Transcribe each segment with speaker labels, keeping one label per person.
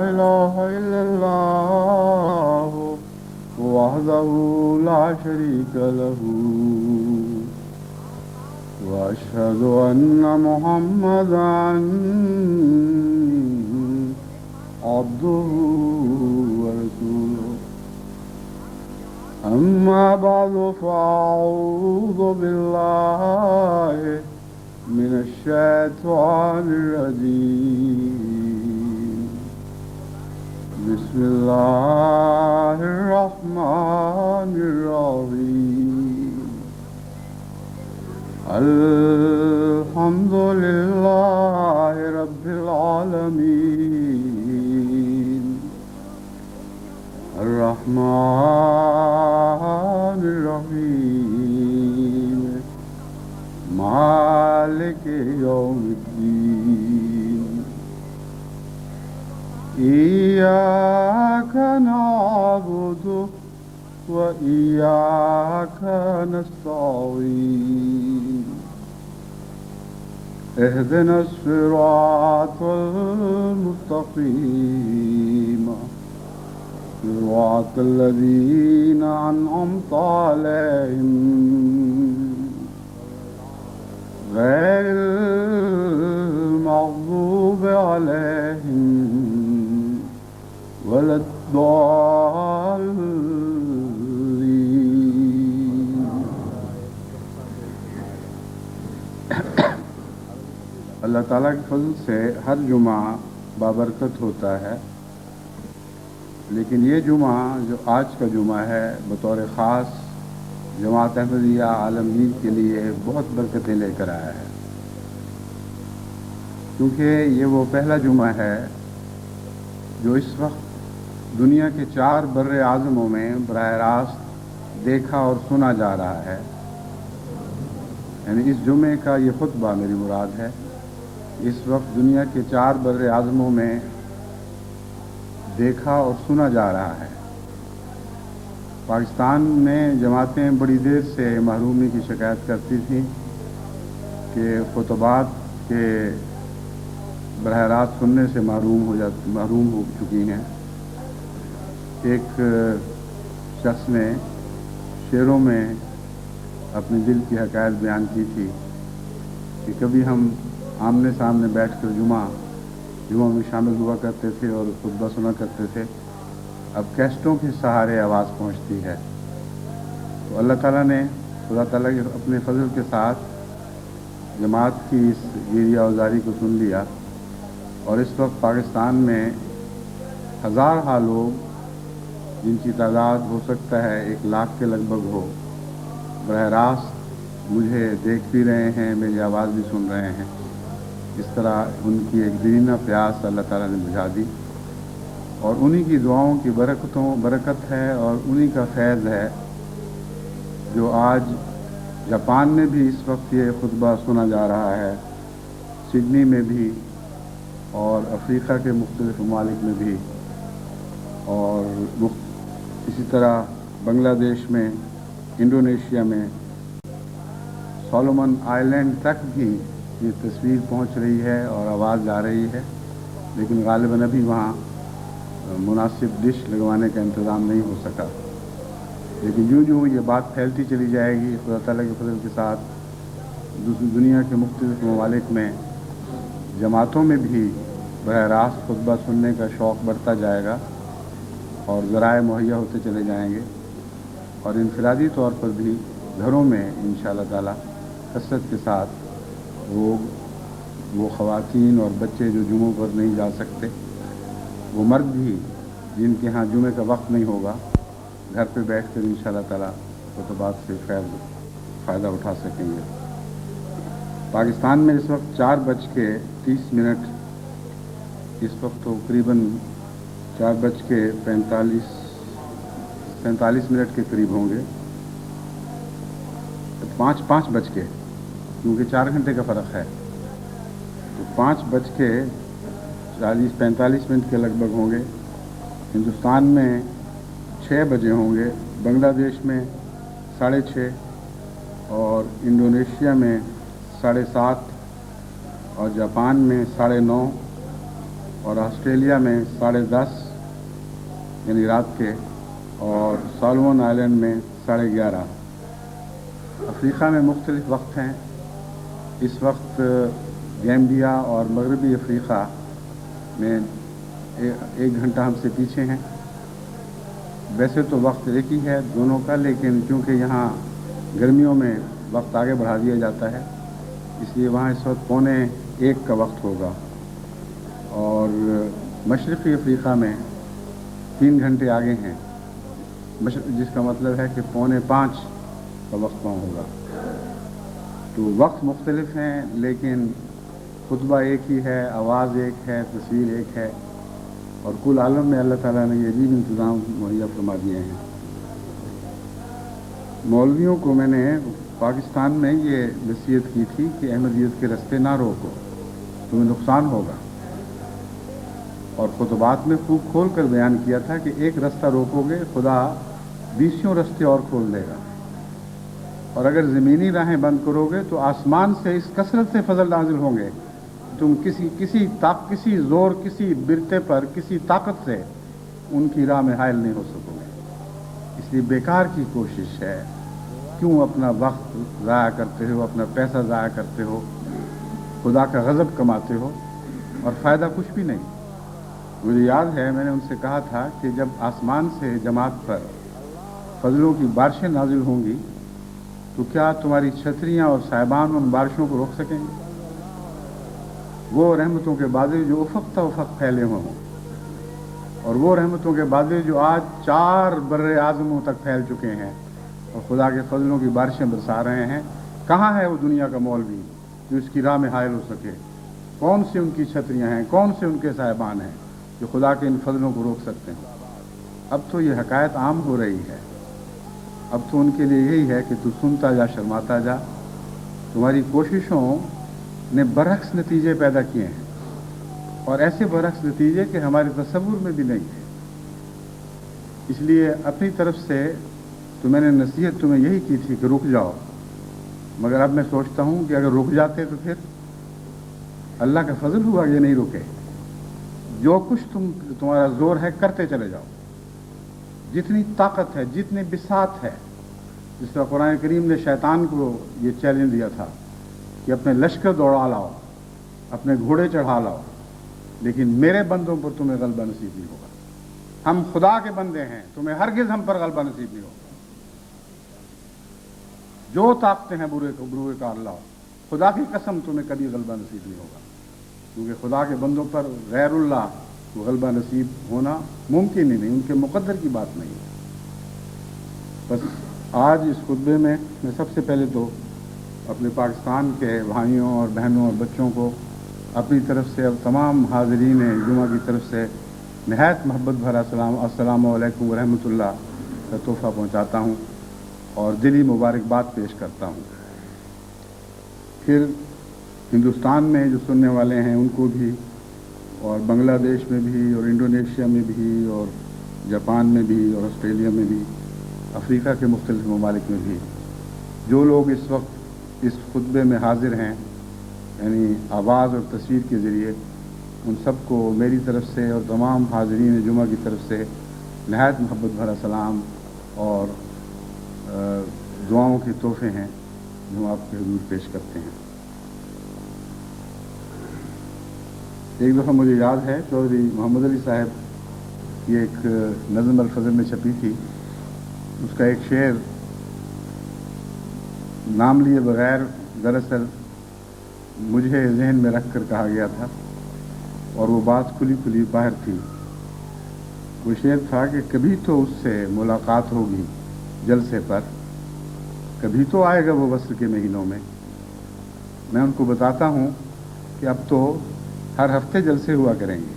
Speaker 1: إله إلا الله وحده لا شريك له وأشهد أن محمدا عبده ورسوله أما بعد فأعوذ بالله من الشيطان الرجيم بسم الله الرحمن الرحيم الحمد لله رب العالمين الرحمن الرحيم مالك يوم الدين إياك نعبد وإياك نستعين اهدنا الصراط المستقيم صراط الذين أنعمت عليهم غير المغضوب عليهم ولا الضالين. اللہ تعالیٰ کے فضل سے ہر جمعہ بابرکت ہوتا ہے، لیکن یہ جمعہ جو آج کا جمعہ ہے بطور خاص جماعت احمدیہ عالمگیر کے لیے بہت برکتیں لے کر آیا ہے، کیونکہ یہ وہ پہلا جمعہ ہے جو اس وقت دنیا کے 4 بر اعظموں میں براہ راست دیکھا اور سنا جا رہا ہے. یعنی اس جمعے کا یہ خطبہ میری مراد ہے، اس وقت دنیا کے 4 بر اعظموں میں دیکھا اور سنا جا رہا ہے. پاکستان میں جماعتیں بڑی دیر سے محرومی کی شکایت کرتی تھیں کہ خطبات کے براہ راست سننے سے محروم ہو چکی ہیں. ایک شخص نے شعروں میں اپنے دل کی حقائق بیان کی تھی کہ کبھی ہم آمنے سامنے بیٹھ کر جمعہ میں شامل ہوا کرتے تھے اور خطبہ سنا کرتے تھے، اب کیسٹوں کے سہارے آواز پہنچتی ہے. تو اللہ تعالیٰ نے خدا تعالیٰ کے اپنے فضل کے ساتھ جماعت کی اس گیریا اوزاری کو سن لیا، اور اس وقت پاکستان میں ہزارہ لوگ، جن کی تعداد ہو سکتا ہے 1 لاکھ کے لگ بھگ ہو، براہ راست مجھے دیکھ بھی رہے ہیں، میری آواز بھی سن رہے ہیں. اس طرح ان کی ایک دیرینہ پیاس اللہ تعالیٰ نے بجھا دی، اور انہی کی دعاؤں کی برکت ہے اور انہی کا فیض ہے جو آج جاپان میں بھی اس وقت یہ خطبہ سنا جا رہا ہے، سڈنی میں بھی، اور افریقہ کے مختلف ممالک میں بھی، اور اسی طرح بنگلہ دیش میں، انڈونیشیا میں، سولومن آئلینڈ تک بھی یہ تصویر پہنچ رہی ہے اور آواز جا رہی ہے. لیکن غالباً ابھی وہاں مناسب ڈش لگوانے کا انتظام نہیں ہو سکا. لیکن یوں یہ بات پھیلتی چلی جائے گی خدا تعالیٰ کے فضل کے ساتھ. دوسری دنیا کے مختلف ممالک میں جماعتوں میں بھی براہ راست خطبہ سننے کا شوق بڑھتا جائے گا اور ذرائع مہیا ہوتے چلے جائیں گے، اور انفرادی طور پر بھی گھروں میں انشاءاللہ تعالیٰ کثرت کے ساتھ وہ خواتین اور بچے جو جمعوں پر نہیں جا سکتے، وہ مرد بھی جن کے ہاں جمعے کا وقت نہیں ہوگا، گھر پہ بیٹھ کر انشاءاللہ تعالیٰ خطبات سے فائدہ اٹھا سکیں گے. پاکستان میں اس وقت 4:30 اس وقت تو قریباً 4:45 کے قریب ہوں گے، 5 بج کے، کیونکہ 4 گھنٹے کا فرق ہے، تو 5:45 کے لگ بھگ ہوں گے. ہندوستان میں 6 بجے ہوں گے، بنگلہ دیش میں 6:30، اور انڈونیشیا میں 7:30، اور جاپان میں 9:30، اور آسٹریلیا میں 10:30 یعنی رات کے، اور سالمون آئلینڈ میں 11:30۔ افریقہ میں مختلف وقت ہیں۔ اس وقت گیمبیا اور مغربی افریقہ میں 1 گھنٹہ ہم سے پیچھے ہیں۔ ویسے تو وقت ایک ہی ہے دونوں کا، لیکن چونکہ یہاں گرمیوں میں وقت آگے بڑھا دیا جاتا ہے، اس لیے وہاں اس وقت 1:45 کا وقت ہوگا، اور مشرقی افریقہ میں 3 گھنٹے آگے ہیں، جس کا مطلب ہے کہ 4:45 کا وقت وہاں ہوگا۔ تو وقت مختلف ہیں، لیکن خطبہ ایک ہی ہے، آواز ایک ہے، تصویر ایک ہے، اور کل عالم میں اللہ تعالیٰ نے یہ عجیب انتظام مہیا فرما دیے ہیں۔ مولویوں کو میں نے پاکستان میں یہ نصیحت کی تھی کہ احمدیت کے رستے نہ روکو، تمہیں نقصان ہوگا، اور خطبات میں خوب کھول کر بیان کیا تھا کہ ایک رستہ روکو گے خدا 20 رستے اور کھول دے گا، اور اگر زمینی راہیں بند کرو گے تو آسمان سے اس کثرت سے فضل نازل ہوں گے، تم کسی زور، کسی برتے پر، کسی طاقت سے ان کی راہ میں حائل نہیں ہو سکو گے۔ اس لیے بیکار کی کوشش ہے، کیوں اپنا وقت ضائع کرتے ہو، اپنا پیسہ ضائع کرتے ہو، خدا کا غضب کماتے ہو اور فائدہ کچھ بھی نہیں۔ مجھے یاد ہے میں نے ان سے کہا تھا کہ جب آسمان سے جماعت پر فضلوں کی بارشیں نازل ہوں گی تو کیا تمہاری چھتریاں اور صاحبان ان بارشوں کو روک سکیں گے؟ وہ رحمتوں کے بادل جو افق تا افق پھیلے ہوں، اور وہ رحمتوں کے بادل جو آج 4 بر اعظموں تک پھیل چکے ہیں اور خدا کے فضلوں کی بارشیں برسا رہے ہیں، کہاں ہے وہ دنیا کا مولوی جو اس کی راہ میں حائل ہو سکے؟ کون سی ان کی چھتریاں ہیں، کون سے ان کے صاحبان ہیں جو خدا کے ان فضلوں کو روک سکتے ہیں؟ اب تو یہ حقائق عام ہو رہی ہے، اب تو ان کے لیے یہی ہے کہ تو سنتا جا، شرماتا جا۔ تمہاری کوششوں نے برعکس نتیجے پیدا کیے ہیں، اور ایسے برعکس نتیجے کہ ہمارے تصور میں بھی نہیں تھے۔ اس لیے اپنی طرف سے تو میں نے نصیحت تمہیں یہی کی تھی کہ رک جاؤ، مگر اب میں سوچتا ہوں کہ اگر رک جاتے تو پھر اللہ کا فضل ہوا یہ نہیں رکے۔ جو کچھ تمہارا زور ہے کرتے چلے جاؤ، جتنی طاقت ہے، جتنی بساط ہے۔ جس طرح قرآن کریم نے شیطان کو یہ چیلنج دیا تھا کہ اپنے لشکر دوڑا لاؤ، اپنے گھوڑے چڑھا لاؤ، لیکن میرے بندوں پر تمہیں غلبہ نصیب نہیں ہوگا۔ ہم خدا کے بندے ہیں، تمہیں ہرگز ہم پر غلبہ نصیب نہیں ہوگا۔ جو طاقتیں ہیں بروئے کار لاؤ، خدا کی قسم تمہیں کبھی غلبہ نصیب نہیں ہوگا، کیونکہ خدا کے بندوں پر غیر اللہ کو غلبہ نصیب ہونا ممکن ہی نہیں، ان کے مقدر کی بات نہیں ہے۔ بس آج اس خطبے میں سب سے پہلے تو اپنے پاکستان کے بھائیوں اور بہنوں اور بچوں کو اپنی طرف سے اور تمام حاضرین جمعہ کی طرف سے نہایت محبت بھرا السلام علیکم ورحمۃ اللہ کا تحفہ پہنچاتا ہوں اور دلی مبارکباد پیش کرتا ہوں۔ پھر ہندوستان میں جو سننے والے ہیں ان کو بھی، اور بنگلہ دیش میں بھی، اور انڈونیشیا میں بھی، اور جاپان میں بھی، اور آسٹریلیا میں بھی، افریقہ کے مختلف ممالک میں بھی، جو لوگ اس وقت اس خطبے میں حاضر ہیں، یعنی آواز اور تصویر کے ذریعے، ان سب کو میری طرف سے اور تمام حاضرین جمعہ کی طرف سے نہایت محبت بھرا سلام اور دعاؤں کے تحفے ہیں جو ہم آپ کے حضور پیش کرتے ہیں۔ ایک دفعہ مجھے یاد ہے چودھری محمد علی صاحب کی ایک نظم الفضل میں چھپی تھی، اس کا ایک شعر نام لیے بغیر دراصل مجھے ذہن میں رکھ کر کہا گیا تھا، اور وہ بات کھلی کھلی باہر تھی۔ وہ شعر تھا کہ کبھی تو اس سے ملاقات ہوگی جلسے پر، کبھی تو آئے گا وہ وصل کے مہینوں میں۔ میں ان کو بتاتا ہوں کہ اب تو ہر ہفتے جلسے ہوا کریں گے،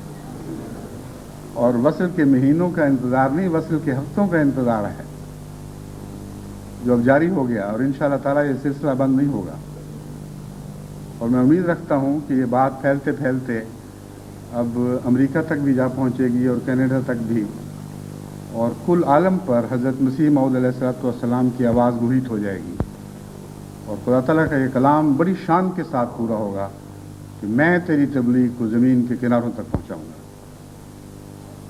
Speaker 1: اور وصل کے مہینوں کا انتظار نہیں، وصل کے ہفتوں کا انتظار ہے جو اب جاری ہو گیا، اور انشاءاللہ تعالیٰ یہ سلسلہ بند نہیں ہوگا۔ اور میں امید رکھتا ہوں کہ یہ بات پھیلتے پھیلتے اب امریکہ تک بھی جا پہنچے گی، اور کینیڈا تک بھی، اور کل عالم پر حضرت مسیح موعود علیہ الصلوۃ والسلام کی آواز محیط ہو جائے گی، اور خدا تعالیٰ کا یہ کلام بڑی شان کے ساتھ پورا ہوگا کہ میں تیری تبلیغ کو زمین کے کناروں تک پہنچاؤں گا۔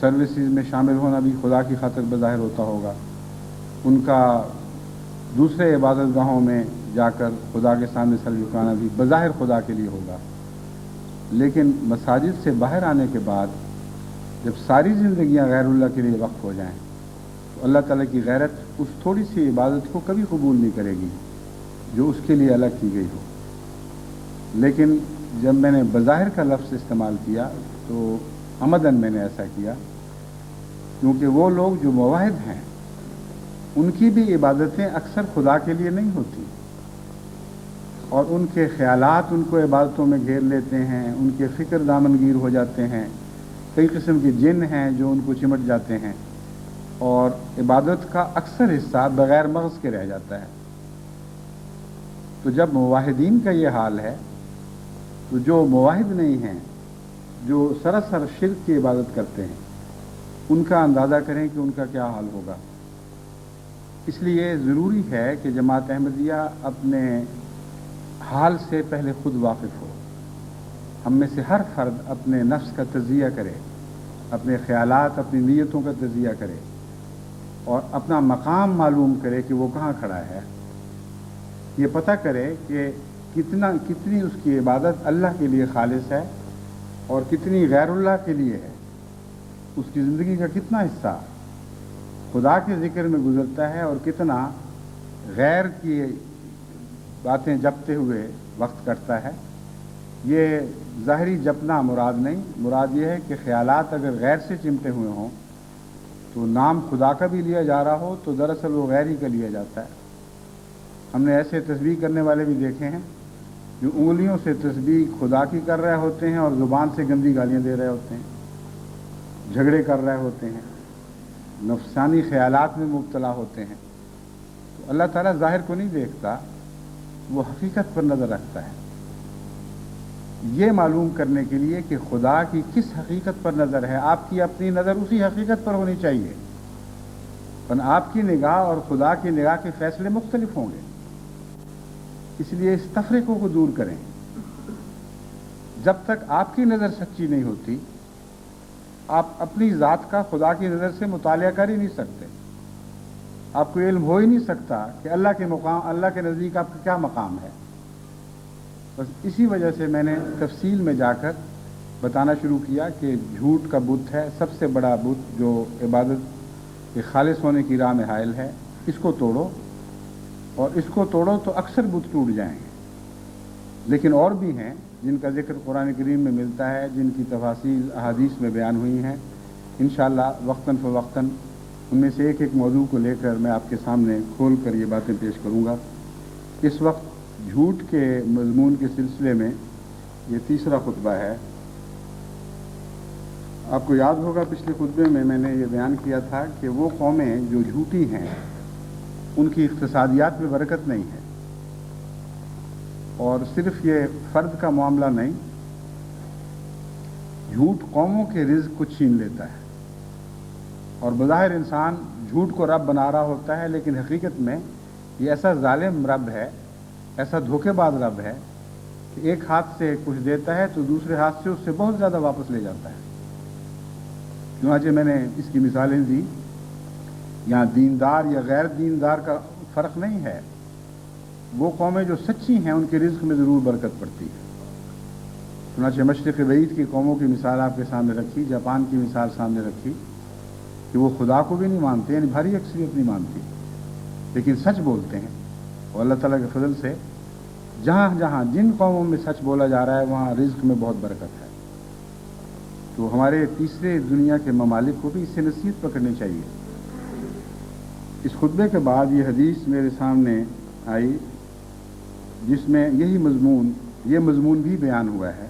Speaker 1: سروسز میں شامل ہونا بھی خدا کی خاطر بظاہر ہوتا ہوگا، ان کا دوسرے عبادت گاہوں میں جا کر خدا کے سامنے سر جھکانا بھی بظاہر خدا کے لیے ہوگا، لیکن مساجد سے باہر آنے کے بعد جب ساری زندگیاں غیر اللہ کے لیے وقف ہو جائیں تو اللہ تعالیٰ کی غیرت اس تھوڑی سی عبادت کو کبھی قبول نہیں کرے گی جو اس کے لیے الگ کی گئی ہو۔ لیکن جب میں نے بظاہر کا لفظ استعمال کیا تو عمدن میں نے ایسا کیا، کیونکہ وہ لوگ جو موحد ہیں ان کی بھی عبادتیں اکثر خدا کے لیے نہیں ہوتی، اور ان کے خیالات ان کو عبادتوں میں گھیر لیتے ہیں، ان کے فکر دامنگیر ہو جاتے ہیں، کئی قسم کے جن ہیں جو ان کو چمٹ جاتے ہیں، اور عبادت کا اکثر حصہ بغیر مغز کے رہ جاتا ہے۔ تو جب موحدین کا یہ حال ہے تو جو موحد نہیں ہیں، جو سراسر شرک کی عبادت کرتے ہیں، ان کا اندازہ کریں کہ ان کا کیا حال ہوگا۔ اس لیے ضروری ہے کہ جماعت احمدیہ اپنے حال سے پہلے خود واقف ہو۔ ہم میں سے ہر فرد اپنے نفس کا تجزیہ کرے، اپنے خیالات، اپنی نیتوں کا تجزیہ کرے، اور اپنا مقام معلوم کرے کہ وہ کہاں کھڑا ہے، یہ پتہ کرے کہ کتنی اس کی عبادت اللہ کے لیے خالص ہے اور کتنی غیر اللہ کے لیے ہے، اس کی زندگی کا کتنا حصہ خدا کے ذکر میں گزرتا ہے اور کتنا غیر کی باتیں جپتے ہوئے وقت کٹتا ہے۔ یہ ظاہری جپنا مراد نہیں، مراد یہ ہے کہ خیالات اگر غیر سے چمٹے ہوئے ہوں تو نام خدا کا بھی لیا جا رہا ہو تو دراصل وہ غیر ہی کا لیا جاتا ہے۔ ہم نے ایسے تسبیح کرنے والے بھی دیکھے ہیں جو انگلیوں سے تسبیح خدا کی کر رہے ہوتے ہیں اور زبان سے گندی گالیاں دے رہے ہوتے ہیں، جھگڑے کر رہے ہوتے ہیں، نفسانی خیالات میں مبتلا ہوتے ہیں۔ تو اللہ تعالیٰ ظاہر کو نہیں دیکھتا، وہ حقیقت پر نظر رکھتا ہے۔ یہ معلوم کرنے کے لیے کہ خدا کی کس حقیقت پر نظر ہے، آپ کی اپنی نظر اسی حقیقت پر ہونی چاہیے، ورنہ آپ کی نگاہ اور خدا کی نگاہ کے فیصلے مختلف ہوں گے۔ اس لیے اس تفریقوں کو دور کریں۔ جب تک آپ کی نظر سچی نہیں ہوتی، آپ اپنی ذات کا خدا کی نظر سے مطالعہ کر ہی نہیں سکتے۔ آپ کو علم ہو ہی نہیں سکتا کہ اللہ کے نزدیک آپ کا کیا مقام ہے۔ بس اسی وجہ سے میں نے تفصیل میں جا کر بتانا شروع کیا کہ جھوٹ کا بت ہے، سب سے بڑا بت جو عبادت کے خالص ہونے کی راہ میں حائل ہے، اس کو توڑو، اور اس کو توڑو تو اکثر بت ٹوٹ جائیں گے۔ لیکن اور بھی ہیں جن کا ذکر قرآن کریم میں ملتا ہے، جن کی تفاصیل احادیث میں بیان ہوئی ہیں۔ انشاءاللہ وقتاً فوقتاً ان میں سے ایک موضوع کو لے کر میں آپ کے سامنے کھول کر یہ باتیں پیش کروں گا۔ اس وقت جھوٹ کے مضمون کے سلسلے میں یہ تیسرا خطبہ ہے۔ آپ کو یاد ہوگا پچھلے خطبے میں نے یہ بیان کیا تھا کہ وہ قومیں جو جھوٹی ہیں ان کی اقتصادیات میں برکت نہیں ہے، اور صرف یہ فرد کا معاملہ نہیں، جھوٹ قوموں کے رزق کو چھین لیتا ہے، اور بظاہر انسان جھوٹ کو رب بنا رہا ہوتا ہے، لیکن حقیقت میں یہ ایسا ظالم رب ہے، ایسا دھوکے باز رب ہے کہ ایک ہاتھ سے کچھ دیتا ہے تو دوسرے ہاتھ سے اس سے بہت زیادہ واپس لے جاتا ہے۔ چنانچہ میں نے اس کی مثالیں دی۔ یہاں دیندار یا غیر دیندار کا فرق نہیں ہے، وہ قومیں جو سچی ہیں ان کے رزق میں ضرور برکت پڑتی ہے۔ چنانچہ مشرق بعید کی قوموں کی مثال آپ کے سامنے رکھی، جاپان کی مثال سامنے رکھی کہ وہ خدا کو بھی نہیں مانتے، یعنی بھاری اکثریت نہیں مانتی، لیکن سچ بولتے ہیں، اور اللہ تعالیٰ کے فضل سے جہاں جہاں جن قوموں میں سچ بولا جا رہا ہے وہاں رزق میں بہت برکت ہے۔ تو ہمارے تیسرے دنیا کے ممالک کو بھی اس سے نصیحت پکڑنی چاہیے۔ اس خطبے کے بعد یہ حدیث میرے سامنے آئی جس میں یہ مضمون بھی بیان ہوا ہے۔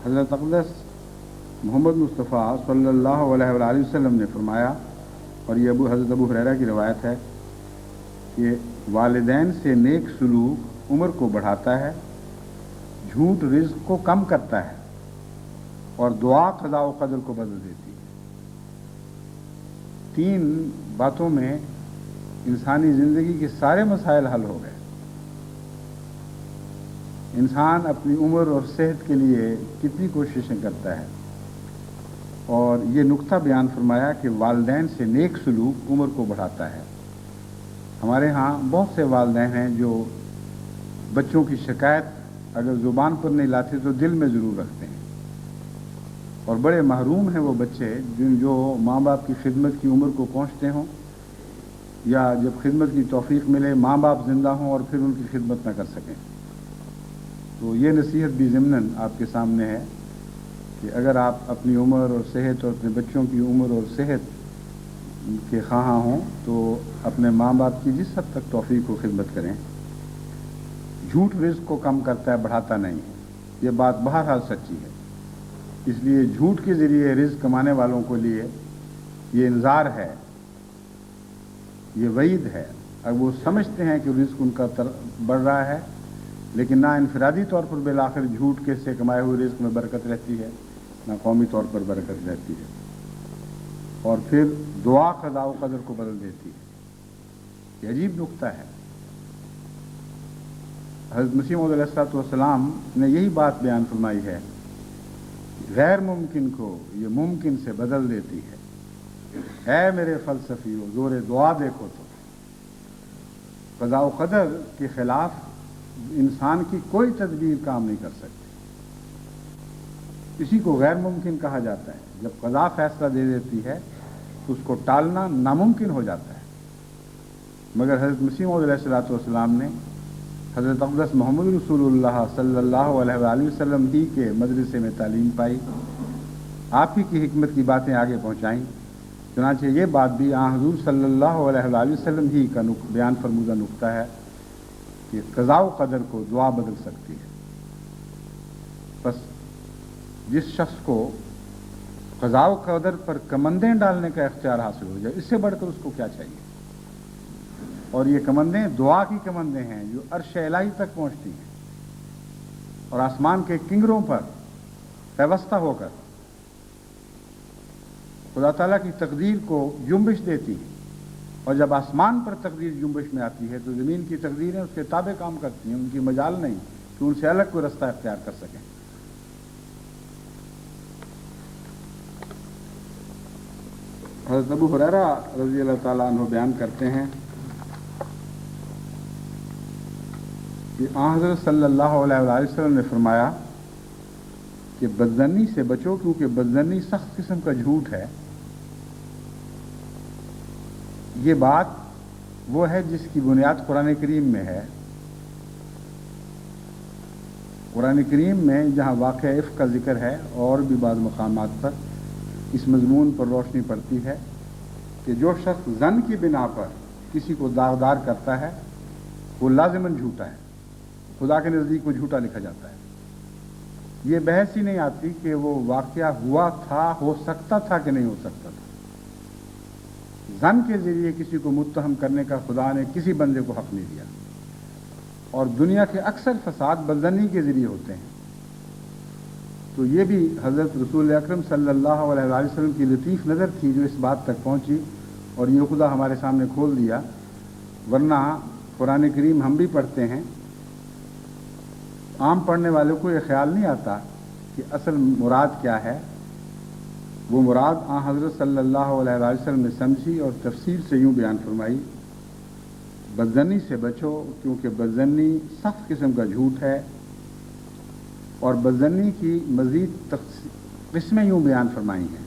Speaker 1: حضرت اقدس محمد مصطفیٰ صلی اللہ علیہ وآلہ وسلم نے فرمایا، اور یہ حضرت ابو ہریرہ کی روایت ہے، کہ والدین سے نیک سلوک عمر کو بڑھاتا ہے، جھوٹ رزق کو کم کرتا ہے، اور دعا قضاء و قدر کو بدل دیتی ہے۔ 3 باتوں میں انسانی زندگی کے سارے مسائل حل ہو گئے۔ انسان اپنی عمر اور صحت کے لیے کتنی کوششیں کرتا ہے، اور یہ نقطہ بیان فرمایا کہ والدین سے نیک سلوک عمر کو بڑھاتا ہے۔ ہمارے ہاں بہت سے والدین ہیں جو بچوں کی شکایت اگر زبان پر نہیں لاتے تو دل میں ضرور رکھتے ہیں، اور بڑے محروم ہیں وہ بچے جو ماں باپ کی خدمت کی عمر کو پہنچتے ہوں، یا جب خدمت کی توفیق ملے ماں باپ زندہ ہوں اور پھر ان کی خدمت نہ کر سکیں۔ تو یہ نصیحت بھی ضمناً آپ کے سامنے ہے کہ اگر آپ اپنی عمر اور صحت اور اپنے بچوں کی عمر اور صحت کے خواہاں ہوں تو اپنے ماں باپ کی جس حد تک توفیق کو خدمت کریں۔ جھوٹ رزق کو کم کرتا ہے، بڑھاتا نہیں ہے، یہ بات بہرحال سچی ہے۔ اس لیے جھوٹ کے ذریعے رزق کمانے والوں کے لیے یہ انذار ہے، یہ وعید ہے۔ اب وہ سمجھتے ہیں کہ رزق ان کا بڑھ رہا ہے، لیکن نہ انفرادی طور پر بالآخر جھوٹ کے سے کمائے ہوئے رزق میں برکت رہتی ہے، نہ قومی طور پر برکت رہتی ہے، اور پھر دعا قضاء و قدر کو بدل دیتی ہے۔ یہ عجیب نقطہ ہے۔ حضرت مسیح موعود علیہ الصلوۃ والسلام نے یہی بات بیان فرمائی ہے، غیر ممکن کو یہ ممکن سے بدل دیتی ہے۔ اے میرے فلسفیوں، زور دعا دیکھو تو قضاء و قدر کے خلاف انسان کی کوئی تدبیر کام نہیں کر سکتی۔ اسی کو غیر ممکن کہا جاتا ہے۔ جب قضا فیصلہ دے دیتی ہے تو اس کو ٹالنا ناممکن ہو جاتا ہے۔ مگر حضرت مسیح موعود علیہ الصلوۃ والسلام نے حضرت اقدس محمد رسول اللہ صلی اللہ علیہ وآلہ وسلم ہی کے مدرسے میں تعلیم پائی، آپ ہی کی حکمت کی باتیں آگے پہنچائیں۔ چنانچہ یہ بات بھی حضور صلی اللہ علیہ وآلہ وسلم ہی کا بیان فرمودہ نقطہ ہے کہ قضاء و قدر کو دعا بدل سکتی ہے۔ بس جس شخص کو قضاء و قدر پر کمندیں ڈالنے کا اختیار حاصل ہو جائے، اس سے بڑھ کر اس کو کیا چاہیے؟ اور یہ کمندیں دعا کی کمندیں ہیں جو عرش الہی تک پہنچتی ہیں اور آسمان کے کنگروں پر پیوستہ ہو کر خدا تعالیٰ کی تقدیر کو جنبش دیتی ہے، اور جب آسمان پر تقدیر جنبش میں آتی ہے تو زمین کی تقدیریں اس کے تابع کام کرتی ہیں، ان کی مجال نہیں کہ ان سے الگ کوئی رستہ اختیار کر سکیں۔ حضرت ابو ہریرہ رضی اللہ تعالیٰ عنہ بیان کرتے ہیں کہ حضرت صلی اللہ علیہ وآلہ وسلم نے فرمایا کہ بدظنی سے بچو، کیونکہ بدظنی سخت قسم کا جھوٹ ہے۔ یہ بات وہ ہے جس کی بنیاد قرآن کریم میں ہے۔ قرآن کریم میں جہاں واقعہ عفق کا ذکر ہے اور بھی بعض مقامات پر اس مضمون پر روشنی پڑتی ہے کہ جو شخص ظن کی بنا پر کسی کو داغدار کرتا ہے وہ لازماً جھوٹا ہے، خدا کے نزدیک وہ جھوٹا لکھا جاتا ہے۔ یہ بحث ہی نہیں آتی کہ وہ واقعہ ہوا تھا، ہو سکتا تھا کہ نہیں ہو سکتا تھا۔ ظن کے ذریعے کسی کو متہم کرنے کا خدا نے کسی بندے کو حق نہیں دیا، اور دنیا کے اکثر فساد بدظنی کے ذریعے ہوتے ہیں۔ تو یہ بھی حضرت رسول اکرم صلی اللہ علیہ وآلہ وسلم کی لطیف نظر تھی جو اس بات تک پہنچی، اور یہ خدا ہمارے سامنے کھول دیا۔ ورنہ قرآن کریم ہم بھی پڑھتے ہیں، عام پڑھنے والوں کو یہ خیال نہیں آتا کہ اصل مراد کیا ہے۔ وہ مراد حضرت صلی اللہ علیہ وآلہ وسلم نے سمجھی اور تفصیل سے یوں بیان فرمائی، بدظنی سے بچو کیونکہ بدظنی سخت قسم کا جھوٹ ہے، اور بدظنی کی مزید قسمیں یوں بیان فرمائی ہیں۔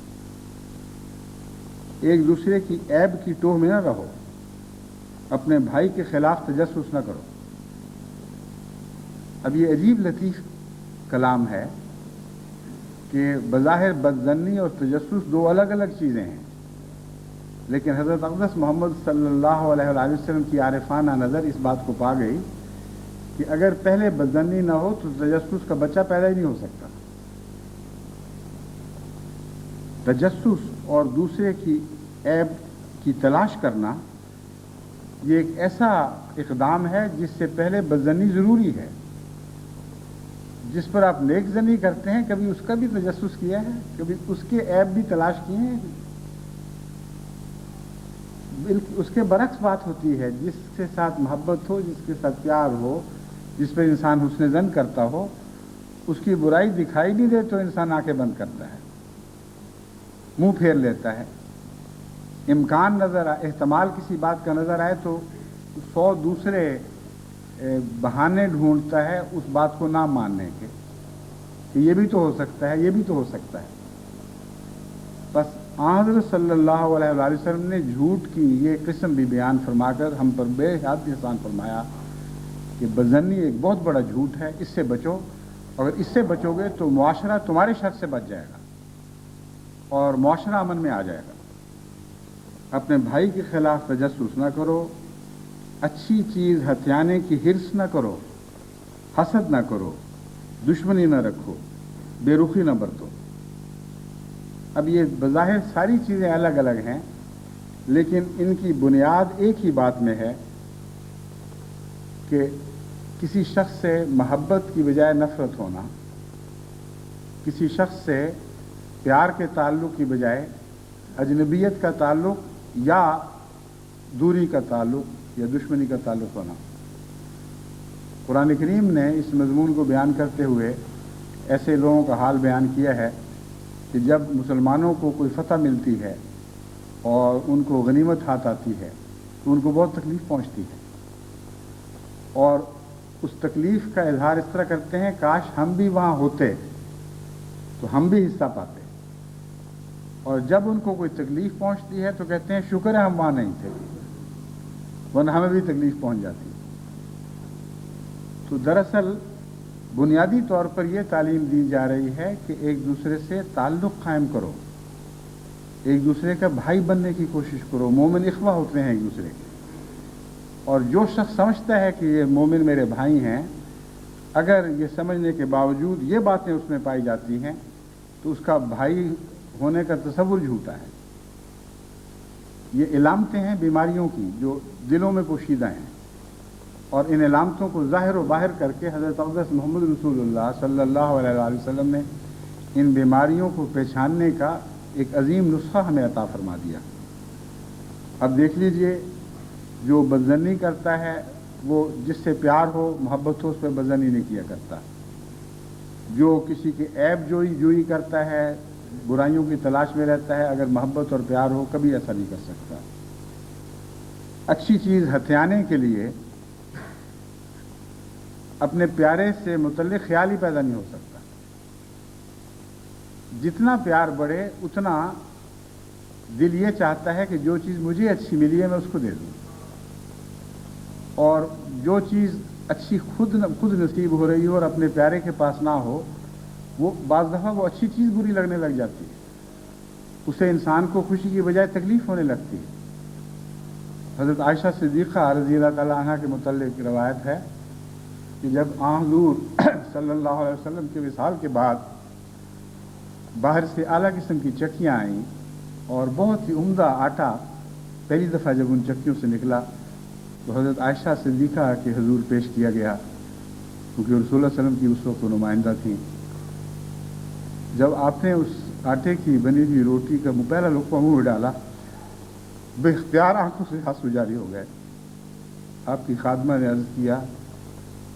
Speaker 1: ایک دوسرے کی عیب کی ٹوہ میں نہ رہو، اپنے بھائی کے خلاف تجسس نہ کرو۔ اب یہ عجیب لطیف کلام ہے کہ بظاہر بدظنی اور تجسس دو الگ الگ چیزیں ہیں، لیکن حضرت اقدس محمد صلی اللہ علیہ وآلہ وسلم کی عارفانہ نظر اس بات کو پا گئی کہ اگر پہلے بدظنی نہ ہو تو تجسس کا بچہ پیدا ہی نہیں ہو سکتا۔ تجسس اور دوسرے کی عیب کی تلاش کرنا یہ ایک ایسا اقدام ہے جس سے پہلے بدظنی ضروری ہے۔ جس پر آپ نیک ظنی کرتے ہیں، کبھی اس کا بھی تجسس کیا ہے، کبھی اس کے عیب بھی تلاش کیے ہیں؟ اس کے برعکس بات ہوتی ہے، جس کے ساتھ محبت ہو، جس کے ساتھ پیار ہو، جس پر انسان حسن ظن کرتا ہو، اس کی برائی دکھائی نہیں دے تو انسان آنکھیں بند کرتا ہے۔ منہ پھیر لیتا ہے، امکان نظر آئے، احتمال کسی بات کا نظر آئے تو 100 دوسرے بہانے ڈھونڈتا ہے اس بات کو نہ ماننے کے، کہ یہ بھی تو ہو سکتا ہے، یہ بھی تو ہو سکتا ہے۔ بس حضرت صلی اللہ علیہ وآلہ وسلم نے جھوٹ کی یہ قسم بھی بیان فرما کر ہم پر بے حد احسان فرمایا کہ بظنی ایک بہت بڑا جھوٹ ہے، اس سے بچو، اگر اس سے بچو گے تو معاشرہ تمہارے شر سے بچ جائے گا اور معاشرہ امن میں آ جائے گا۔ اپنے بھائی کے خلاف تجسس نہ کرو، اچھی چیز ہتھیانے کی حرص نہ کرو، حسد نہ کرو، دشمنی نہ رکھو، بے رخی نہ برتو۔ اب یہ بظاہر ساری چیزیں الگ الگ ہیں، لیکن ان کی بنیاد ایک ہی بات میں ہے کہ کسی شخص سے محبت کی بجائے نفرت ہونا، کسی شخص سے پیار کے تعلق کی بجائے اجنبیت کا تعلق یا دوری کا تعلق یا دشمنی کا تعلق ہونا۔ قرآن کریم نے اس مضمون کو بیان کرتے ہوئے ایسے لوگوں کا حال بیان کیا ہے کہ جب مسلمانوں کو کوئی فتح ملتی ہے اور ان کو غنیمت ہاتھ آتی ہے تو ان کو بہت تکلیف پہنچتی ہے، اور اس تکلیف کا اظہار اس طرح کرتے ہیں کاش ہم بھی وہاں ہوتے تو ہم بھی حصہ پاتے، اور جب ان کو کوئی تکلیف پہنچتی ہے تو کہتے ہیں شکر ہے ہم وہاں نہیں تھے ورنہ ہمیں بھی تکلیف پہنچ جاتی۔ تو دراصل بنیادی طور پر یہ تعلیم دی جا رہی ہے کہ ایک دوسرے سے تعلق قائم کرو، ایک دوسرے کا بھائی بننے کی کوشش کرو۔ مومن اخوہ ہوتے ہیں ایک دوسرے کے، اور جو شخص سمجھتا ہے کہ یہ مومن میرے بھائی ہیں، اگر یہ سمجھنے کے باوجود یہ باتیں اس میں پائی جاتی ہیں تو اس کا بھائی ہونے کا تصور جھوٹا ہے۔ یہ علامتیں ہیں بیماریوں کی جو دلوں میں پوشیدہ ہیں، اور ان علامتوں کو ظاہر و باہر کر کے حضرت اقدس محمد رسول اللہ صلی اللہ علیہ وآلہ وسلم نے ان بیماریوں کو پہچاننے کا ایک عظیم نسخہ ہمیں عطا فرما دیا۔ اب دیکھ لیجئے، جو بدظنی کرتا ہے وہ جس سے پیار ہو، محبت ہو، اس پہ بدظنی نہیں کیا کرتا۔ جو کسی کے عیب جوئی کرتا ہے، برائیوں کی تلاش میں رہتا ہے، اگر محبت اور پیار ہو کبھی ایسا نہیں کر سکتا۔ اچھی چیز ہتھیانے کے لیے اپنے پیارے سے متعلق خیال ہی پیدا نہیں ہو سکتا۔ جتنا پیار بڑھے اتنا دل یہ چاہتا ہے کہ جو چیز مجھے اچھی ملی ہے میں اس کو دے دوں، اور جو چیز اچھی خود نصیب ہو رہی ہو اور اپنے پیارے کے پاس نہ ہو، وہ بعض دفعہ وہ اچھی چیز بری لگنے لگ جاتی ہے، اسے انسان کو خوشی کی بجائے تکلیف ہونے لگتی ہے۔ حضرت عائشہ صدیقہ رضی اللہ تعالیٰ عنہ کے متعلق روایت ہے کہ جب حضور صلی اللہ علیہ وسلم کے وصال کے بعد باہر سے اعلیٰ قسم کی چکیاں آئیں اور بہت ہی عمدہ آٹا پہلی دفعہ جب ان چکیوں سے نکلا تو حضرت عائشہ صدیقہ کے حضور پیش کیا گیا، کیونکہ رسول اللہ علیہ وسلم کی اس وقت نمائندہ تھیں۔ جب آپ نے اس آٹے کی بنی ہوئی روٹی کا پہلا لقمہ منہ میں ڈالا، بے اختیار آنکھوں سے آنسو جاری ہو گئے۔ آپ کی خادمہ نے عرض کیا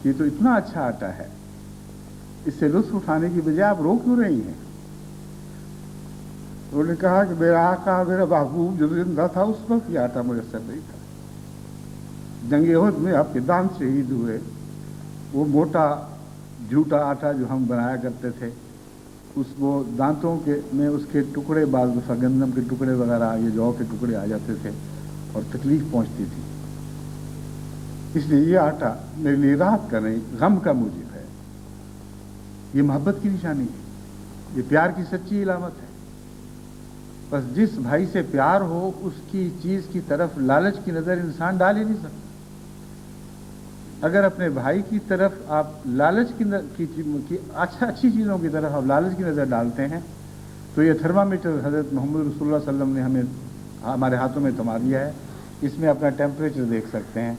Speaker 1: کہ یہ تو اتنا اچھا آٹا ہے، اس سے لطف اٹھانے کی بجائے آپ رو کیوں رہی ہیں؟ انہوں نے کہا کہ میرا آقا، میرا محبوب جو زندہ تھا اس وقت یہ آٹا میسر نہیں تھا، جنگ احد میں آپ کے دان شہید ہوئے، وہ موٹا جھوٹا آٹا جو ہم بنایا کرتے تھے، اس وہ دانتوں کے میں اس کے ٹکڑے، بعض دفعہ گندم کے ٹکڑے وغیرہ، یہ جو کے ٹکڑے آ جاتے تھے اور تکلیف پہنچتی تھی، اس لیے یہ آٹا میرے لیے راحت کا نہیں غم کا موجب ہے۔ یہ محبت کی نشانی ہے، یہ پیار کی سچی علامت ہے۔ بس جس بھائی سے پیار ہو اس کی چیز کی طرف لالچ کی نظر انسان ڈال ہی نہیں سکتا۔ اگر اپنے بھائی کی طرف آپ لالچ کی اچھی چیزوں کی طرف آپ لالچ کی نظر ڈالتے ہیں تو یہ تھرمامیٹر حضرت محمد رسول اللہ صلی اللہ علیہ وسلم نے ہمیں ہمارے ہاتھوں میں تھما دیا ہے، اس میں اپنا ٹیمپریچر دیکھ سکتے ہیں۔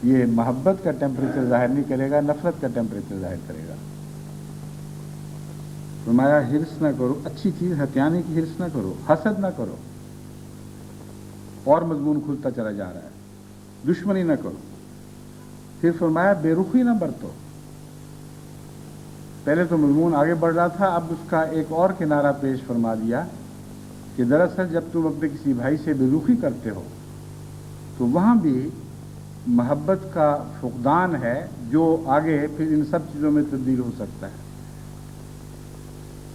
Speaker 1: یہ محبت کا ٹیمپریچر ظاہر نہیں کرے گا، نفرت کا ٹیمپریچر ظاہر کرے گا۔ فرمایا حرص نہ کرو، اچھی چیز ہتھیانے کی حرص نہ کرو، حسد نہ کرو، اور مضمون کھلتا چلا جا رہا ہے، دشمنی نہ کرو۔ پھر فرمایا بے رخی نہ برتو۔ پہلے تو مضمون آگے بڑھ رہا تھا، اب اس کا ایک اور کنارہ پیش فرما دیا کہ دراصل جب تم اپنے کسی بھائی سے بے رخی کرتے ہو تو وہاں بھی محبت کا فقدان ہے جو آگے پھر ان سب چیزوں میں تبدیل ہو سکتا ہے۔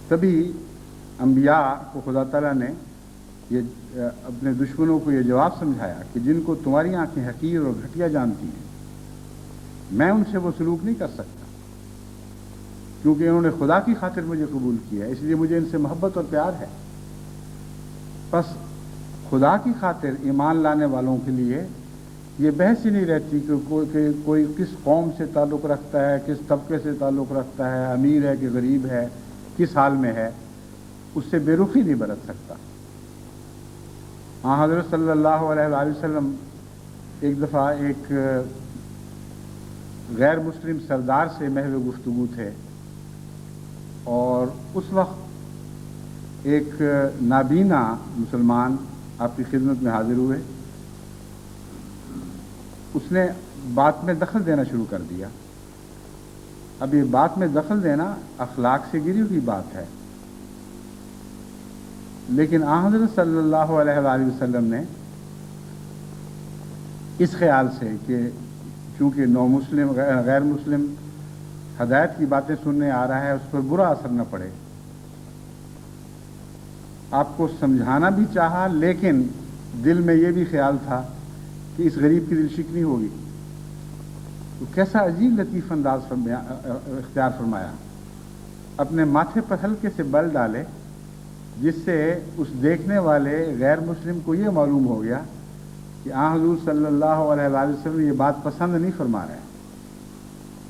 Speaker 1: تبھی انبیاء کو خدا تعالیٰ نے یہ اپنے دشمنوں کو یہ جواب سمجھایا کہ جن کو تمہاری آنکھیں حقیر اور گھٹیا جانتی ہیں میں ان سے وہ سلوک نہیں کر سکتا، کیونکہ انہوں نے خدا کی خاطر مجھے قبول کیا، اس لیے مجھے ان سے محبت اور پیار ہے۔ بس خدا کی خاطر ایمان لانے والوں کے لیے یہ بحث ہی نہیں رہتی کہ کوئی کس قوم سے تعلق رکھتا ہے، کس طبقے سے تعلق رکھتا ہے، امیر ہے کہ غریب ہے، کس حال میں ہے، اس سے بے رخی نہیں برت سکتا۔ حضرت صلی اللہ علیہ وآلہ وسلم ایک دفعہ ایک غیر مسلم سردار سے محو گفتگو تھے، اور اس وقت ایک نابینا مسلمان آپ کی خدمت میں حاضر ہوئے۔ اس نے بات میں دخل دینا شروع کر دیا۔ اب یہ بات میں دخل دینا اخلاق سے گری ہوئی بات ہے، لیکن حضرت صلی اللہ علیہ وآلہ وسلم نے اس خیال سے کہ چونکہ نو مسلم غیر مسلم ہدایت کی باتیں سننے آ رہا ہے، اس پر برا اثر نہ پڑے، آپ کو سمجھانا بھی چاہا، لیکن دل میں یہ بھی خیال تھا کہ اس غریب کی دل شکنی ہوگی۔ تو کیسا عجیب لطیف انداز اختیار فرمایا، اپنے ماتھے پر ہلکے سے بل ڈالے، جس سے اس دیکھنے والے غیر مسلم کو یہ معلوم ہو گیا کہ حضور صلی اللہ علیہ وآلہ وسلم یہ بات پسند نہیں فرما رہے ہیں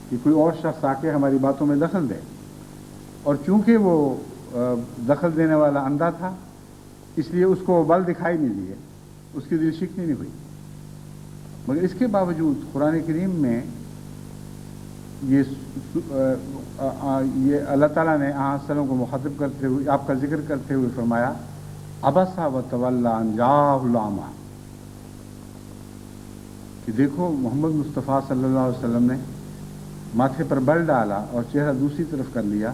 Speaker 1: کہ کوئی اور شخص آ کے ہماری باتوں میں دخل دے۔ اور چونکہ وہ دخل دینے والا اندھا تھا، اس لیے اس کو بل دکھائی نہیں دیے، اس کی دل شکنی نہیں ہوئی۔ مگر اس کے باوجود قرآن کریم میں یہ اللہ تعالیٰ نے وسلم کو مخاطب کرتے ہوئے، آپ کا ذکر کرتے ہوئے فرمایا عبسا وتولی ان جاءہ الاعمی، کہ دیکھو محمد مصطفیٰ صلی اللہ علیہ وسلم نے ماتھے پر بل ڈالا اور چہرہ دوسری طرف کر لیا،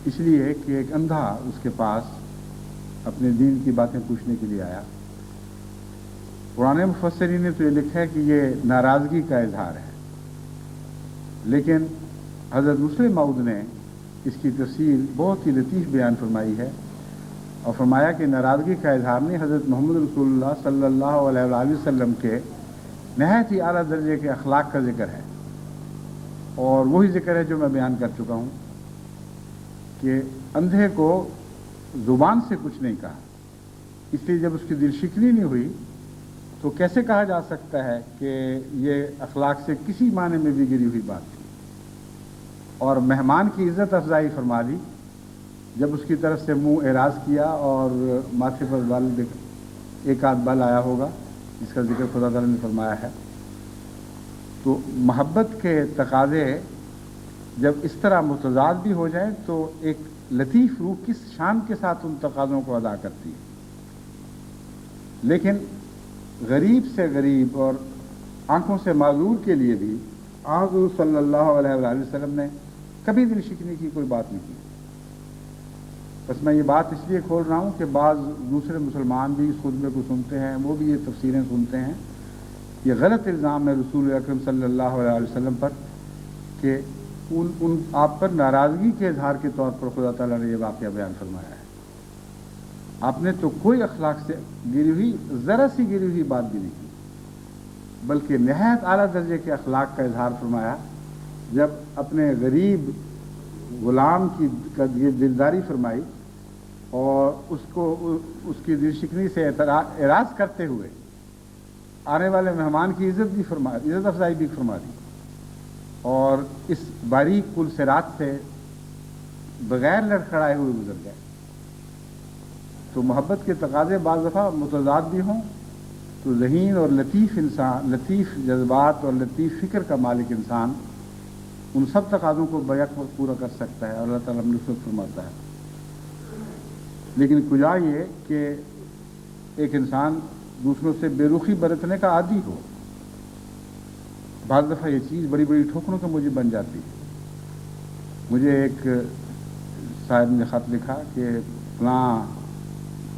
Speaker 1: اس لیے کہ ایک اندھا اس کے پاس اپنے دین کی باتیں پوچھنے کے لیے آیا۔ قرآن مفسرین نے تو یہ لکھا ہے کہ یہ ناراضگی کا اظہار ہے، لیکن حضرت مسلم موعود نے اس کی تفصیل بہت ہی لطیف بیان فرمائی ہے، اور فرمایا کہ ناراضگی کا اظہار نہیں، حضرت محمد رسول اللہ صلی اللہ علیہ وآلہ وسلم کے نہایت ہی اعلیٰ درجے کے اخلاق کا ذکر ہے، اور وہی ذکر ہے جو میں بیان کر چکا ہوں کہ اندھے کو زبان سے کچھ نہیں کہا، اس لیے جب اس کی دل شکنی نہیں ہوئی تو کیسے کہا جا سکتا ہے کہ یہ اخلاق سے کسی معنی میں بھی گری ہوئی بات تھی۔ اور مہمان کی عزت افزائی فرما دی، جب اس کی طرف سے منہ اعراض کیا اور ماتھے پر بال ایک آدھ بال آیا ہوگا، جس کا ذکر خدا تعالیٰ نے فرمایا ہے۔ تو محبت کے تقاضے جب اس طرح متضاد بھی ہو جائیں تو ایک لطیف روح کس شان کے ساتھ ان تقاضوں کو ادا کرتی ہے۔ لیکن غریب سے غریب اور آنکھوں سے معذور کے لیے بھی حضور صلی اللہ علیہ وآلہ وسلم نے کبھی دل شکنی کی کوئی بات نہیں کی۔ بس میں یہ بات اس لیے کھول رہا ہوں کہ بعض دوسرے مسلمان بھی اس خطبے کو سنتے ہیں، وہ بھی یہ تفسیریں سنتے ہیں۔ یہ غلط الزام ہے رسول اکرم صلی اللہ علیہ وسلم پر کہ آپ پر ناراضگی کے اظہار کے طور پر خدا تعالیٰ نے یہ واقعہ بیان فرمایا ہے۔ آپ نے تو کوئی اخلاق سے گری ہوئی، ذرا سی گری ہوئی بات بھی نہیں کی، بلکہ نہایت اعلیٰ درجے کے اخلاق کا اظہار فرمایا جب اپنے غریب غلام کی دلداری فرمائی اور اس کی دل شکنی سے اعراض کرتے ہوئے آنے والے مہمان کی عزت افزائی بھی فرما دی، اور اس باریک پل صراط سے بغیر لڑکھڑائے ہوئے گزر گئے۔ تو محبت کے تقاضے بعض دفعہ متضاد بھی ہوں تو ذہین اور لطیف انسان، لطیف جذبات اور لطیف فکر کا مالک انسان ان سب تقاضوں کو بیک وقت پورا کر سکتا ہے، اور اللہ تعالیٰ نصرت فرماتا ہے۔ لیکن کجا یہ کہ ایک انسان دوسروں سے بے رخی برتنے کا عادی ہو، بعض دفعہ یہ چیز بڑی بڑی ٹھوکروں کا مجھے بن جاتی ہے۔ مجھے ایک صاحب نے خط لکھا کہ فلاں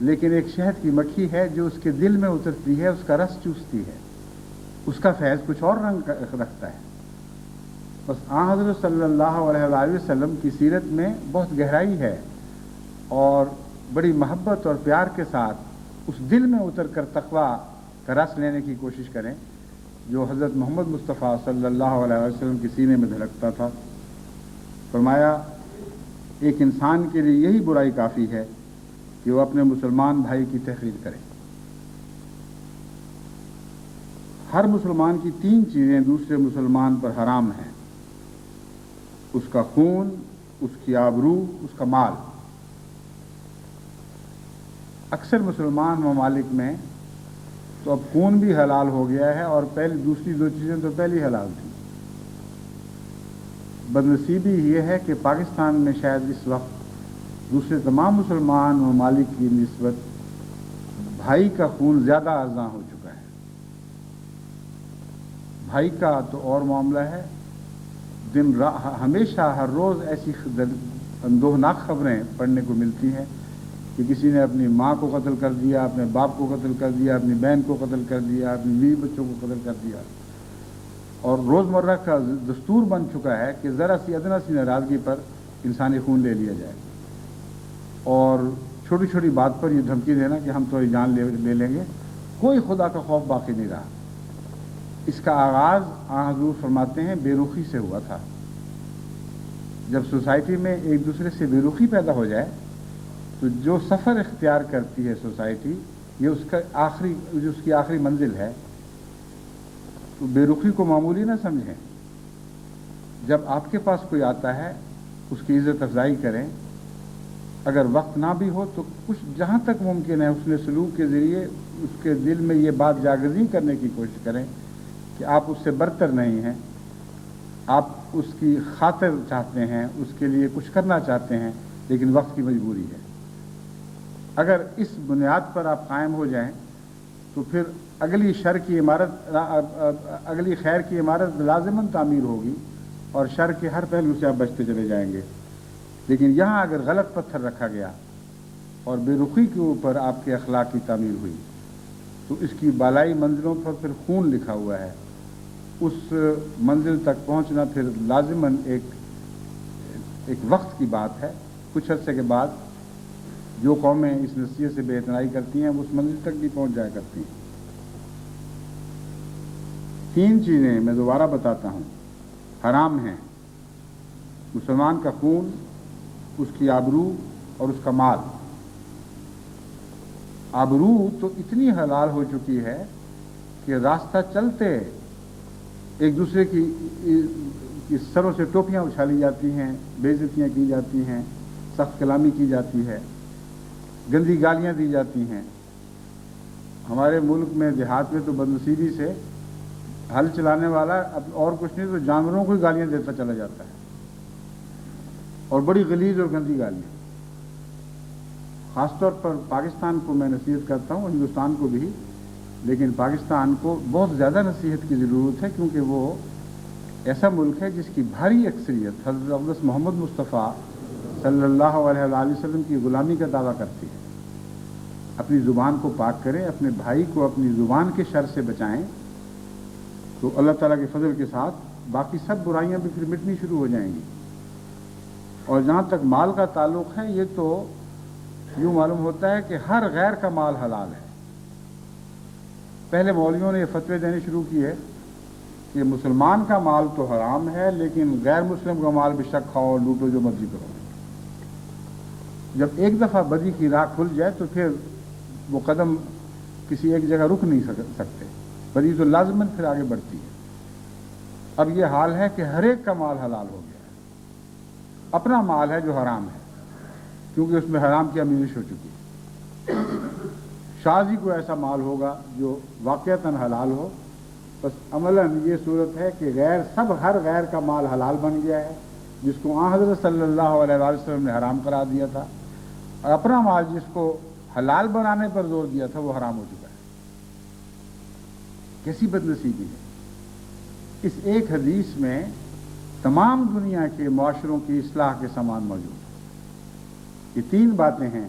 Speaker 1: لیکن ایک شہد کی مکھی ہے جو اس کے دل میں اترتی ہے، اس کا رس چوستی ہے، اس کا فیض کچھ اور رنگ رکھتا ہے۔ بس آن حضرت صلی اللہ علیہ وآلہ وسلم کی سیرت میں بہت گہرائی ہے، اور بڑی محبت اور پیار کے ساتھ اس دل میں اتر کر تقویٰ کا رس لینے کی کوشش کریں جو حضرت محمد مصطفیٰ صلی اللہ علیہ وسلم کے سینے میں دھڑکتا تھا۔ فرمایا ایک انسان کے لیے یہی برائی کافی ہے کہ وہ اپنے مسلمان بھائی کی تحقیر کرے۔ ہر مسلمان کی 3 چیزیں دوسرے مسلمان پر حرام ہیں: اس کا خون، اس کی آبرو، اس کا مال۔ اکثر مسلمان ممالک میں تو اب خون بھی حلال ہو گیا ہے، اور دوسری 2 چیزیں تو پہلی حلال تھیں۔ بدنصیبی یہ ہے کہ پاکستان میں شاید اس وقت دوسرے تمام مسلمان ممالک کی نسبت بھائی کا خون زیادہ ارزاں ہو چکا ہے۔ بھائی کا تو اور معاملہ ہے، ہمیشہ ہر روز ایسی اندوہناک خبریں پڑھنے کو ملتی ہیں کہ کسی نے اپنی ماں کو قتل کر دیا، اپنے باپ کو قتل کر دیا، اپنی بہن کو قتل کر دیا، اپنی بیوی بچوں کو قتل کر دیا، اور روزمرہ کا دستور بن چکا ہے کہ ذرا سی ادنا سی ناراضگی پر انسانی خون لے لیا جائے، اور چھوٹی چھوٹی بات پر یہ دھمکی دینا کہ ہم تمہاری جان لے لیں گے۔ کوئی خدا کا خوف باقی نہیں رہا۔ اس کا آغاز آن حضور فرماتے ہیں بے رخی سے ہوا تھا۔ جب سوسائٹی میں ایک دوسرے سے بے رخی پیدا ہو جائے تو جو سفر اختیار کرتی ہے سوسائٹی، یہ اس کی آخری منزل ہے۔ تو بے رخی کو معمولی نہ سمجھیں۔ جب آپ کے پاس کوئی آتا ہے اس کی عزت افزائی کریں، اگر وقت نہ بھی ہو تو کچھ جہاں تک ممکن ہے اس نے سلوک کے ذریعے اس کے دل میں یہ بات جاگزی کرنے کی کوشش کریں کہ آپ اس سے برتر نہیں ہیں، آپ اس کی خاطر چاہتے ہیں، اس کے لیے کچھ کرنا چاہتے ہیں، لیکن وقت کی مجبوری ہے۔ اگر اس بنیاد پر آپ قائم ہو جائیں تو پھر اگلی خیر کی عمارت لازماً تعمیر ہوگی، اور شر کے ہر پہلو سے آپ بچتے چلے جائیں گے۔ لیکن یہاں اگر غلط پتھر رکھا گیا اور بے رخی کے اوپر آپ کے اخلاق کی تعمیر ہوئی تو اس کی بالائی منزلوں پر پھر خون لکھا ہوا ہے۔ اس منزل تک پہنچنا پھر لازماً ایک وقت کی بات ہے۔ کچھ عرصے کے بعد جو قومیں اس نصیحت سے بے اعتنائی کرتی ہیں وہ اس منزل تک بھی پہنچ جایا کرتی ہیں۔ 3 چیزیں میں دوبارہ بتاتا ہوں حرام ہیں: مسلمان کا خون، اس کی آبرو اور اس کا مال۔ آبرو تو اتنی حلال ہو چکی ہے کہ راستہ چلتے ایک دوسرے کی سروں سے ٹوپیاں اچھالی جاتی ہیں، بے عزتیاں کی جاتی ہیں، سخت کلامی کی جاتی ہے، گندی گالیاں دی جاتی ہیں۔ ہمارے ملک میں دیہات میں تو بدنصیبی سے ہل چلانے والا اور کچھ نہیں تو جانوروں کو ہی گالیاں دیتا چلا جاتا ہے، اور بڑی غلیظ اور گندی گالیاں۔ خاص طور پر پاکستان کو میں نصیحت کرتا ہوں، ہندوستان کو بھی، لیکن پاکستان کو بہت زیادہ نصیحت کی ضرورت ہے، کیونکہ وہ ایسا ملک ہے جس کی بھاری اکثریت حضرت اقدس محمد مصطفیٰ صلی اللہ علیہ وآلہ وسلم کی غلامی کا دعویٰ کرتی ہے۔ اپنی زبان کو پاک کریں، اپنے بھائی کو اپنی زبان کے شر سے بچائیں، تو اللہ تعالیٰ کے فضل کے ساتھ باقی سب برائیاں بھی پھر مٹنی شروع ہو جائیں گی۔ اور جہاں تک مال کا تعلق ہے، یہ تو یوں معلوم ہوتا ہے کہ ہر غیر کا مال حلال ہے۔ پہلے مولویوں نے یہ فتوے دینے شروع کیے کہ مسلمان کا مال تو حرام ہے، لیکن غیر مسلم کا مال بے شک کھاؤ، لوٹو، جو مرضی کرو۔ جب ایک دفعہ بدی کی راہ کھل جائے تو پھر وہ قدم کسی ایک جگہ رک نہیں سکتے، بدی تو لازماً پھر آگے بڑھتی ہے۔ اب یہ حال ہے کہ ہر ایک کا مال حلال ہو گیا ہے، اپنا مال ہے جو حرام ہے، کیونکہ اس میں حرام کی آمیزش ہو چکی ہے۔ شاذ ہی کو ایسا مال ہوگا جو واقعتاً حلال ہو۔ بس عملاً یہ صورت ہے کہ ہر غیر کا مال حلال بن گیا ہے، جس کو آن حضرت صلی اللہ علیہ وسلم نے حرام قرار دیا تھا، اور اپنا مال جس کو حلال بنانے پر زور دیا تھا وہ حرام ہو چکا ہے۔ کیسی بدنصیبی ہے۔ اس ایک حدیث میں تمام دنیا کے معاشروں کی اصلاح کے سامان موجود ہیں۔ یہ 3 باتیں ہیں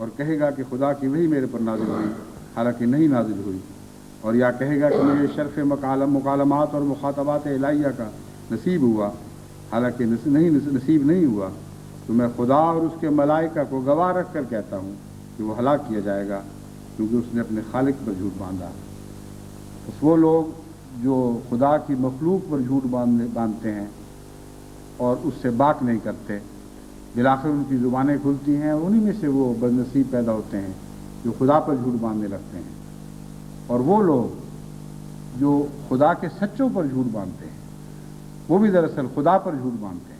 Speaker 1: اور کہے گا کہ خدا کی وحی میرے پر نازل ہوئی حالانکہ نہیں نازل ہوئی، اور یا کہے گا کہ مجھے شرف مکالمات اور مخاطبات الہیہ کا نصیب ہوا حالانکہ نصیب نہیں ہوا، تو میں خدا اور اس کے ملائکہ کو گواہ رکھ کر کہتا ہوں کہ وہ ہلاک کیا جائے گا، کیونکہ اس نے اپنے خالق پر جھوٹ باندھا۔ بس وہ لوگ جو خدا کی مخلوق پر جھوٹ باندھتے ہیں اور اس سے باک نہیں کرتے، بالآخر ان کی زبانیں کھلتی ہیں، انہی میں سے وہ بدنصیب پیدا ہوتے ہیں جو خدا پر جھوٹ باندھنے لگتے ہیں۔ اور وہ لوگ جو خدا کے سچوں پر جھوٹ باندھتے ہیں وہ بھی دراصل خدا پر جھوٹ باندھتے ہیں،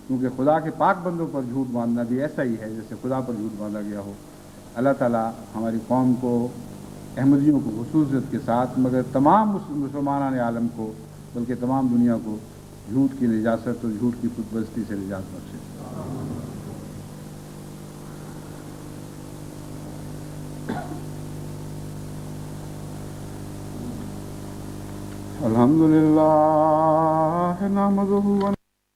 Speaker 1: کیونکہ خدا کے پاک بندوں پر جھوٹ باندھنا بھی ایسا ہی ہے جیسے خدا پر جھوٹ باندھا گیا ہو۔ اللہ تعالیٰ ہماری قوم کو، احمدیوں کو خصوصیت کے ساتھ، مگر تمام مسلمانان عالم کو، بلکہ تمام دنیا کو جھوٹ کی نجاست اور جھوٹ کی خود پرستی سے نجات بخشے۔ الحمدللہ نحمدہ